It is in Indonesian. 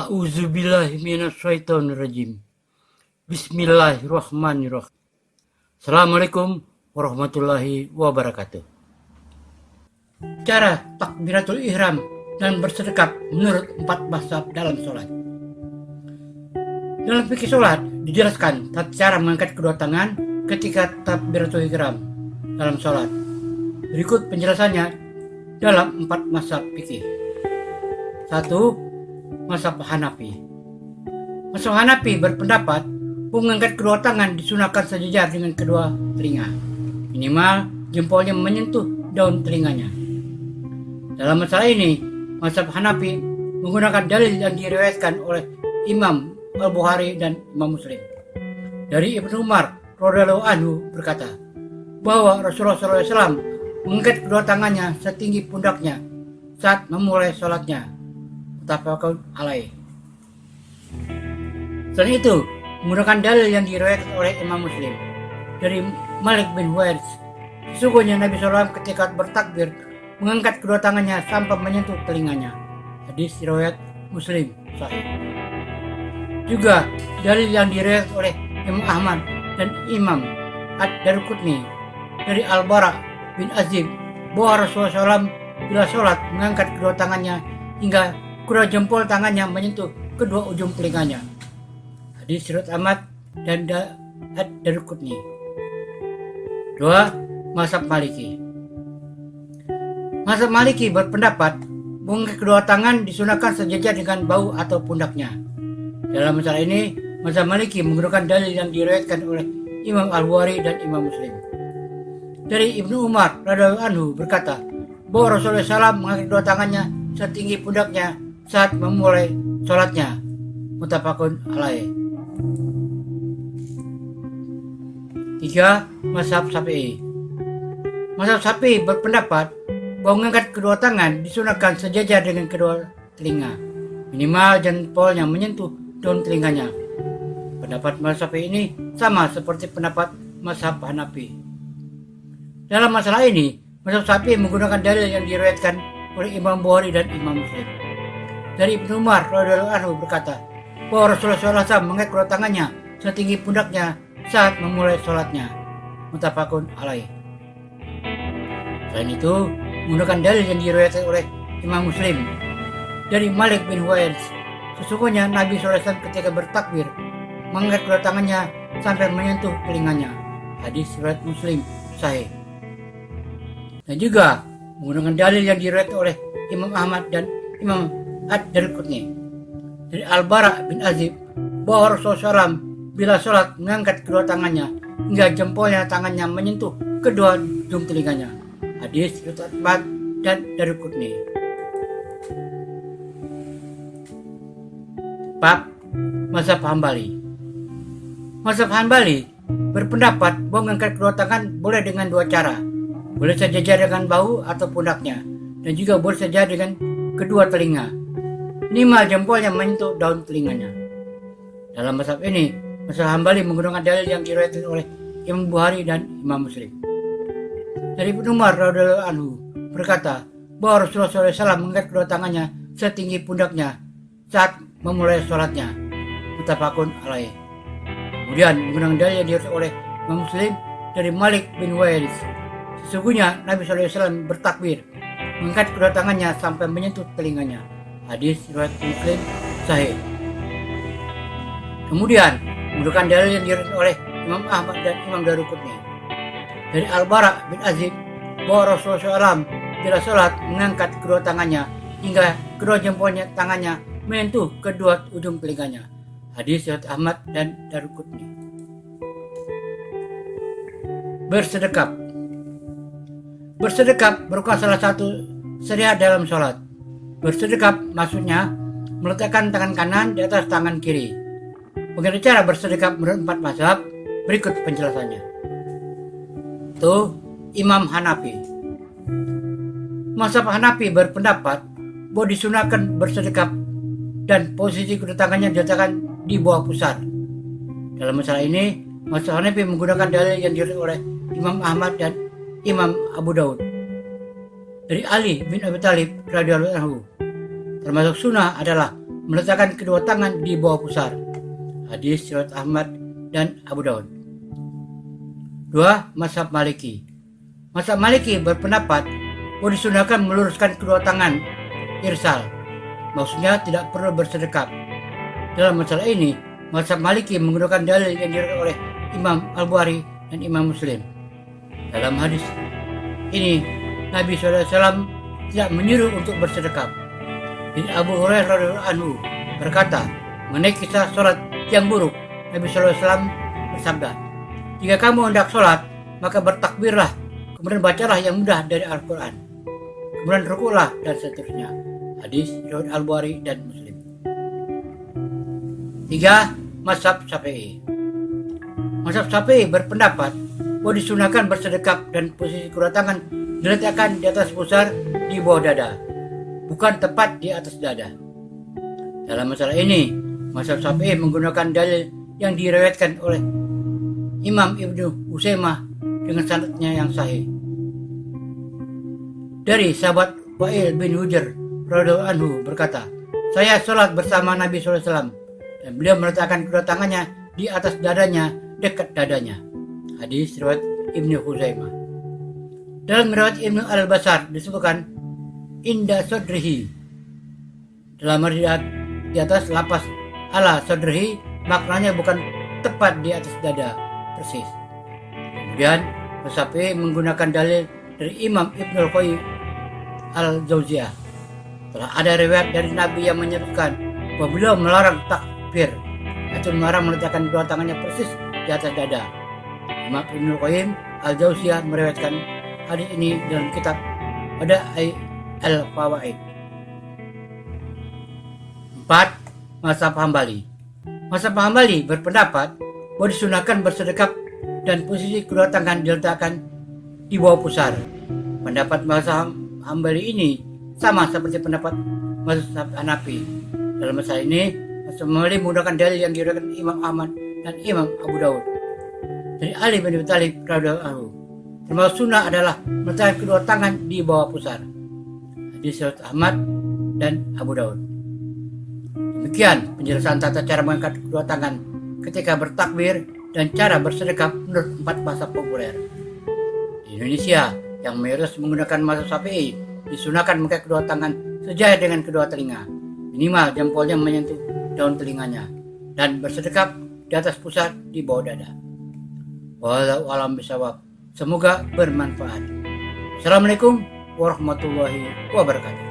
A'udzubillahi minasyaitonirrajim. Bismillahirrahmanirrahim. Assalamualaikum warahmatullahi wabarakatuh. Cara takbiratul ihram dan bersedekap menurut 4 mazhab dalam sholat. Dalam fikih sholat dijelaskan tata cara mengangkat kedua tangan ketika takbiratul ihram dalam sholat. Berikut penjelasannya dalam 4 mazhab fikih. 1. Mazhab Hanafi. Mazhab Hanafi berpendapat mengangkat kedua tangan disunahkan sejajar dengan kedua telinga, minimal jempolnya menyentuh daun telinganya. Dalam masalah ini, mazhab Hanafi menggunakan dalil yang diriwayatkan oleh Imam Al-Bukhari dan Imam Muslim. Dari Ibnu Umar radhiyallahu anhu berkata bahwa Rasulullah SAW mengangkat kedua tangannya setinggi pundaknya saat memulai sholatnya. Muttafaqun alaih. Selain itu, menggunakan dalil yang diriwayatkan oleh Imam Muslim dari Malik bin Huwairis, sesungguhnya Nabi SAW ketika bertakbir mengangkat kedua tangannya sampai menyentuh telinganya. Hadis riwayat Muslim sahih. Juga dalil yang diriwayatkan oleh Imam Ahmad dan Imam Ad-Darqutni dari Al-Bara bin Azib bahwa Rasulullah SAW bila sholat mengangkat kedua tangannya hingga kedua jempol tangannya menyentuh kedua ujung telinganya. Hadis riwayat Ahmad dan Ad-Darqutni. 2. Mazhab Maliki. Mazhab Maliki berpendapat mengangkat kedua tangan disunahkan sejajar dengan bahu atau pundaknya. Dalam masalah ini, mazhab Maliki menggunakan dalil yang diriwayatkan oleh Imam Al-Bukhari dan Imam Muslim. Dari Ibnu Umar radhiyallahu anhu berkata bahwa Rasulullah SAW mengangkat kedua tangannya setinggi pundaknya saat memulai sholatnya. Muttafaqun alaih. 3. Mazhab Syafi'i. Mazhab Syafi'i berpendapat bahwa mengangkat kedua tangan disunahkan sejajar dengan kedua telinga, minimal jempolnya menyentuh daun telinganya. Pendapat mazhab Syafi'i ini sama seperti pendapat mazhab Hanafi. Dalam masalah ini, mazhab Syafi'i menggunakan dalil yang diriwayatkan oleh Imam Bukhari dan Imam Muslim. Dari Ibnu Umar radhiyallahu anhu berkata bahwa Rasulullah SAW mengangkat kedua tangannya setinggi pundaknya saat memulai sholatnya. Muttafaqun alaih. Selain itu, menggunakan dalil yang diriwayatkan oleh Imam Muslim dari Malik bin Huwairis, sesungguhnya Nabi SAW ketika bertakbir mengangkat kedua tangannya sampai menyentuh telinganya. Hadis riwayat Muslim sahih. Dan juga menggunakan dalil yang diriwayatkan oleh Imam Ahmad dan Imam Ad-Darqutni dari Al-Bara bin Azib bahwa Rasulullah SAW bila sholat mengangkat kedua tangannya hingga jempolnya tangannya menyentuh kedua ujung telinganya. Hadis riwayat Ahmad dan Darqutni. 4. Mazhab Hambali. Mazhab Hambali berpendapat bahwa mengangkat kedua tangan boleh dengan dua cara. Boleh sejajar dengan bahu atau pundaknya, dan juga boleh sejajar dengan kedua telinga, minimal jempolnya menyentuh daun telinganya. Dalam mazhab ini, mazhab Hambali menggunakan dalil yang diriwayatkan oleh Imam Bukhari dan Imam Muslim. Dari Ibnu Umar radhiyallahu anhu berkata bahwa Rasulullah SAW mengangkat kedua tangannya setinggi pundaknya saat memulai sholatnya. Muttafaqun alaih. Kemudian menggunakan dalil yang diriwayatkan oleh Imam Muslim dari Malik bin Huwairis, sesungguhnya Nabi SAW bertakbir mengangkat kedua tangannya sampai menyentuh telinganya. Hadis riwayat Muslim sahih. Kemudian menggunakan dalil yang diriwayatkan oleh Imam Ahmad dan Imam Darqutni dari Al-Bara bin Azib bahwa Rasulullah SAW bila sholat mengangkat kedua tangannya hingga kedua jempolnya tangannya menyentuh kedua ujung telinganya. Hadis riwayat Ahmad dan Darqutni. Bersedekap. Bersedekap merupakan salah satu syariat dalam sholat. Bersedekap maksudnya meletakkan tangan kanan di atas tangan kiri. Bagaimana cara bersedekap menurut 4 mazhab? Berikut penjelasannya. Itu Imam Hanafi. Mazhab Hanafi berpendapat bahwa disunahkan bersedekap dan posisi kedua tangannya diletakkan di bawah pusar. Dalam masalah ini, mazhab Hanafi menggunakan dalil yang diriwayatkan oleh Imam Ahmad dan Imam Abu Daud dari Ali bin Abi Thalib radhiyallahu anhu. Termasuk sunnah adalah meletakkan kedua tangan di bawah pusar. Hadis riwayat Ahmad dan Abu Daud. 2. Mazhab Maliki. Mazhab Maliki berpendapat bahwa disunahkan meluruskan kedua tangan irsal. Maksudnya tidak perlu bersedekap. Dalam masalah ini, mazhab Maliki menggunakan dalil yang diriwayatkan oleh Imam Al-Bukhari dan Imam Muslim. Dalam hadis ini, Nabi SAW tidak menyuruh untuk bersedekap. Dari Abu Hurairah radhiyallahu anhu berkata, mengenai kisah sholat yang buruk, Nabi SAW bersabda, jika kamu hendak sholat, maka bertakbirlah, kemudian bacalah yang mudah dari Al-Quran, kemudian rukuklah, dan seterusnya. Hadis riwayat Al-Bukhari dan Muslim. 3. Mazhab Syafi'i. Mazhab Syafi'i berpendapat bahwa disunahkan bersedekap dan posisi kedua tangan diletakkan di atas pusar di bawah dada, bukan tepat di atas dada. Dalam masalah ini, mazhab Syafi'i menggunakan dalil yang diriwayatkan oleh Imam Ibnu Huzaimah dengan sanadnya yang sahih. Dari sahabat Wa'il bin Hujr radhiyallahu anhu berkata, saya sholat bersama Nabi SAW dan beliau meletakkan kedua tangannya di atas dadanya, dekat dadanya. Hadis riwayat Ibnu Huzaimah. Dalam riwayat Ibnu Al-Basar disebutkan inda sodrihi. Dalam riwayat di atas lapas ala sodrihi, maknanya bukan tepat di atas dada persis. Kemudian Syafi'i menggunakan dalil dari Imam Ibnul Qayyim Al-Jauziyah. Telah ada riwayat dari Nabi yang menyebutkan bahwa beliau melarang takbir, yaitu melarang meletakkan kedua tangannya persis di atas dada. Imam Ibnul Qayyim Al-Jauziyah meriwayatkan hadis ini dalam kitab Bada'i Al-Fawaid. 4. Mazhab Hambali. Mazhab Hambali berpendapat bahwa disunahkan bersedekap dan posisi kedua tangan diletakkan di bawah pusar. Pendapat mazhab Hambali ini sama seperti pendapat mazhab Hanafi. Dalam masalah ini, mazhab Hambali menggunakan dalil yang diriwayatkan Imam Ahmad dan Imam Abu Daud dari Ali bin Abi Thalib radhiyallahu anhu. Termasuk sunnah adalah meletakkan kedua tangan di bawah pusar. Hadis riwayat Ahmad dan Abu Daud. Demikian penjelasan tata cara mengangkat kedua tangan ketika bertakbir dan cara bersedekap menurut 4 mazhab populer. Di Indonesia, yang mayoritas menggunakan mazhab Syafi'i, disunahkan mengangkat kedua tangan sejajar dengan kedua telinga, minimal jempolnya menyentuh daun telinganya, dan bersedekap di atas pusat di bawah dada. Wallahu a'lam bishawab. Semoga bermanfaat. Assalamualaikum warahmatullahi wabarakatuh.